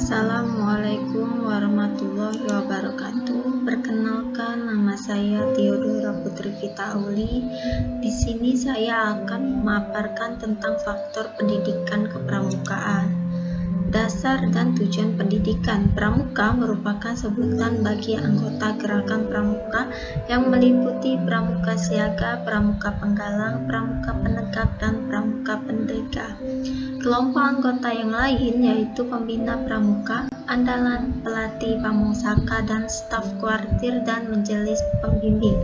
Assalamualaikum warahmatullahi wabarakatuh. Perkenalkan, nama saya Theodora Putri Vita Auli. Di sini saya akan memaparkan tentang faktor pendidikan kepramukaan. Dasar dan tujuan pendidikan. Pramuka merupakan sebutan bagi anggota gerakan pramuka yang meliputi pramuka siaga, pramuka penggalang, pramuka penegak, dan pramuka pendekar. Kelompok anggota yang lain yaitu pembina pramuka, andalan, pelatih, pamusaka, dan staf kuartir dan majelis pembimbing.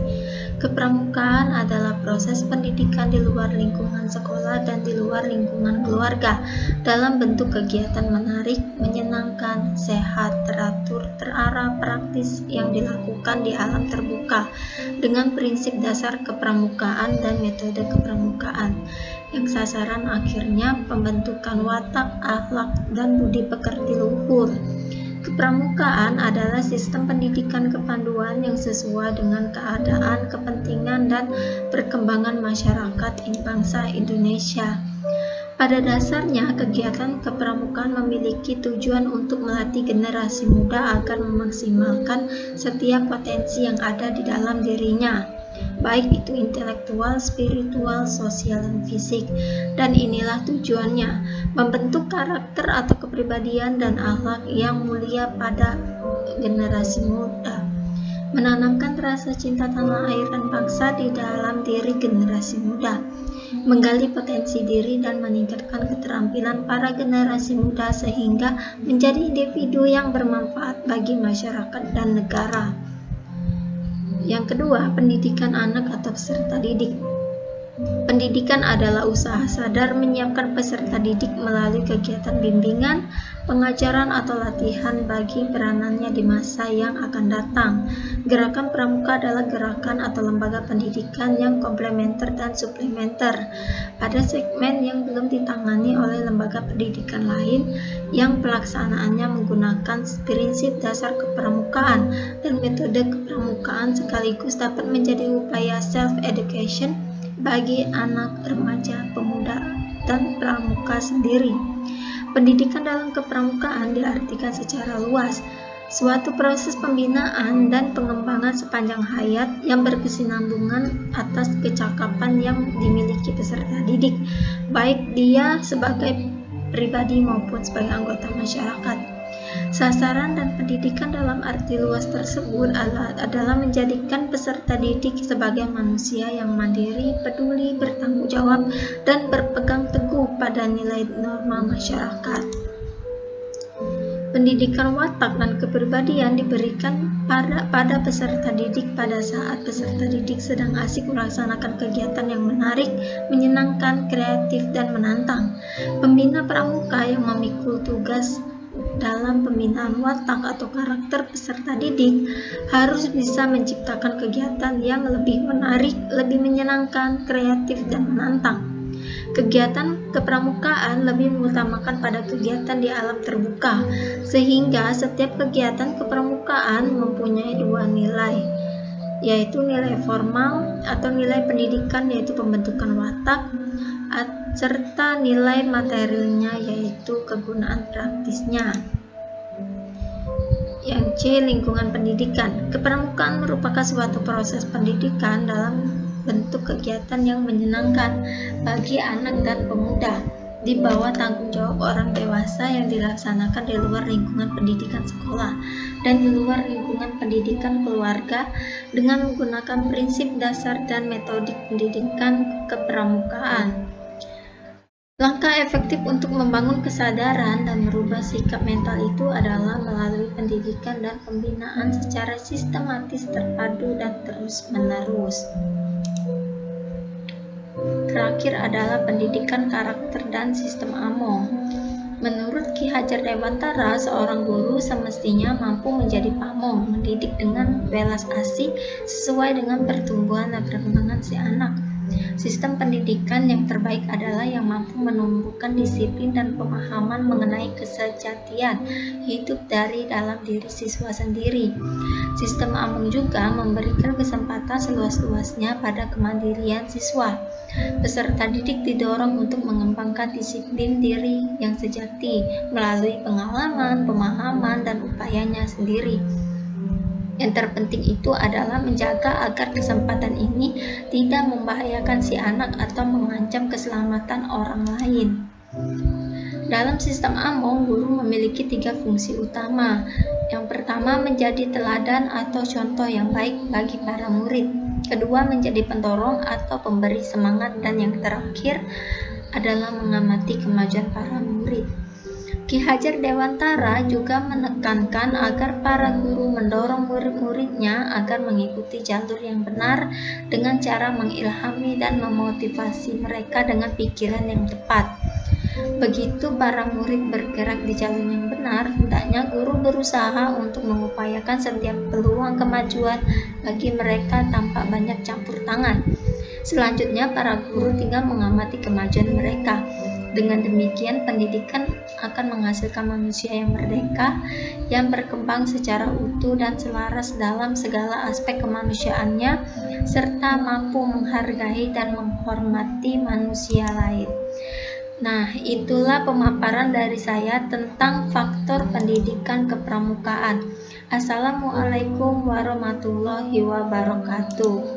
Kepramukaan adalah proses pendidikan di luar lingkungan sekolah dan di luar lingkungan keluarga dalam bentuk kegiatan menarik, menyenangkan, sehat, teratur, terarah, praktis yang dilakukan di alam terbuka dengan prinsip dasar kepramukaan dan metode kepramukaan yang sasaran akhirnya pembentukan watak, akhlak, dan budi pekerti luhur. Kepramukaan adalah sistem pendidikan kepanduan yang sesuai dengan keadaan, kepentingan, dan perkembangan masyarakat bangsa Indonesia. Pada dasarnya, kegiatan kepramukaan memiliki tujuan untuk melatih generasi muda agar memaksimalkan setiap potensi yang ada di dalam dirinya, baik itu intelektual, spiritual, sosial, dan fisik. Dan inilah tujuannya, membentuk karakter atau kepribadian dan akhlak yang mulia pada generasi muda, menanamkan rasa cinta tanah air dan bangsa di dalam diri generasi muda, menggali potensi diri dan meningkatkan keterampilan para generasi muda sehingga menjadi individu yang bermanfaat bagi masyarakat dan negara. Yang kedua, pendidikan anak atau peserta didik. Pendidikan adalah usaha sadar menyiapkan peserta didik melalui kegiatan bimbingan, pengajaran atau latihan bagi peranannya di masa yang akan datang. Gerakan pramuka adalah gerakan atau lembaga pendidikan yang komplementer dan suplementer pada segmen yang belum ditangani oleh lembaga pendidikan lain yang pelaksanaannya menggunakan prinsip dasar kepramukaan dan metode kepramukaan sekaligus dapat menjadi upaya self-education bagi anak, remaja, pemuda, dan pramuka sendiri. Pendidikan dalam kepramukaan diartikan secara luas, suatu proses pembinaan dan pengembangan sepanjang hayat yang berkesinambungan atas kecakapan yang dimiliki peserta didik, baik dia sebagai pribadi maupun sebagai anggota masyarakat. Sasaran dan pendidikan dalam arti luas tersebut adalah menjadikan peserta didik sebagai manusia yang mandiri, peduli, bertanggung jawab, dan berpegang teguh pada nilai norma masyarakat. Pendidikan watak dan kepribadian diberikan pada peserta didik pada saat peserta didik sedang asik melaksanakan kegiatan yang menarik, menyenangkan, kreatif, dan menantang. Pembina pramuka yang memikul tugas dalam pembinaan watak atau karakter peserta didik harus bisa menciptakan kegiatan yang lebih menarik, lebih menyenangkan, kreatif, dan menantang. Kegiatan kepramukaan lebih mengutamakan pada kegiatan di alam terbuka, sehingga setiap kegiatan kepramukaan mempunyai dua nilai, yaitu nilai formal atau nilai pendidikan yaitu pembentukan watak, serta nilai materialnya yaitu kegunaan praktisnya. Yang C, lingkungan pendidikan. Kepramukaan merupakan suatu proses pendidikan dalam bentuk kegiatan yang menyenangkan bagi anak dan pemuda di bawah tanggung jawab orang dewasa yang dilaksanakan di luar lingkungan pendidikan sekolah dan di luar lingkungan pendidikan keluarga dengan menggunakan prinsip dasar dan metodik pendidikan kepramukaan. Langkah efektif untuk membangun kesadaran dan merubah sikap mental itu adalah melalui pendidikan dan pembinaan secara sistematis, terpadu, dan terus-menerus. Terakhir adalah pendidikan karakter dan sistem AMO. Menurut Ki Hajar Dewantara, seorang guru semestinya mampu menjadi pamong, mendidik dengan welas asih sesuai dengan pertumbuhan dan perkembangan si anak. Sistem pendidikan yang terbaik adalah yang mampu menumbuhkan disiplin dan pemahaman mengenai kesejatian hidup dari dalam diri siswa sendiri. Sistem Amung juga memberikan kesempatan seluas-luasnya pada kemandirian siswa. Peserta didik didorong untuk mengembangkan disiplin diri yang sejati melalui pengalaman, pemahaman, dan upayanya sendiri. Yang terpenting itu adalah menjaga agar kesempatan ini tidak membahayakan si anak atau mengancam keselamatan orang lain. Dalam sistem Amung, guru memiliki 3 fungsi utama. Yang pertama, menjadi teladan atau contoh yang baik bagi para murid. Kedua, menjadi pendorong atau pemberi semangat. Dan yang terakhir adalah mengamati kemajuan para murid. Ki Hajar Dewantara juga menekankan agar para guru mendorong murid-muridnya agar mengikuti jalur yang benar dengan cara mengilhami dan memotivasi mereka dengan pikiran yang tepat. Begitu para murid bergerak di jalur yang benar, hendaknya guru berusaha untuk mengupayakan setiap peluang kemajuan bagi mereka tanpa banyak campur tangan. Selanjutnya, para guru tinggal mengamati kemajuan mereka. Dengan demikian, pendidikan akan menghasilkan manusia yang merdeka, yang berkembang secara utuh dan selaras dalam segala aspek kemanusiaannya, serta mampu menghargai dan menghormati manusia lain. Nah, itulah pemaparan dari saya tentang faktor pendidikan kepramukaan. Assalamualaikum warahmatullahi wabarakatuh.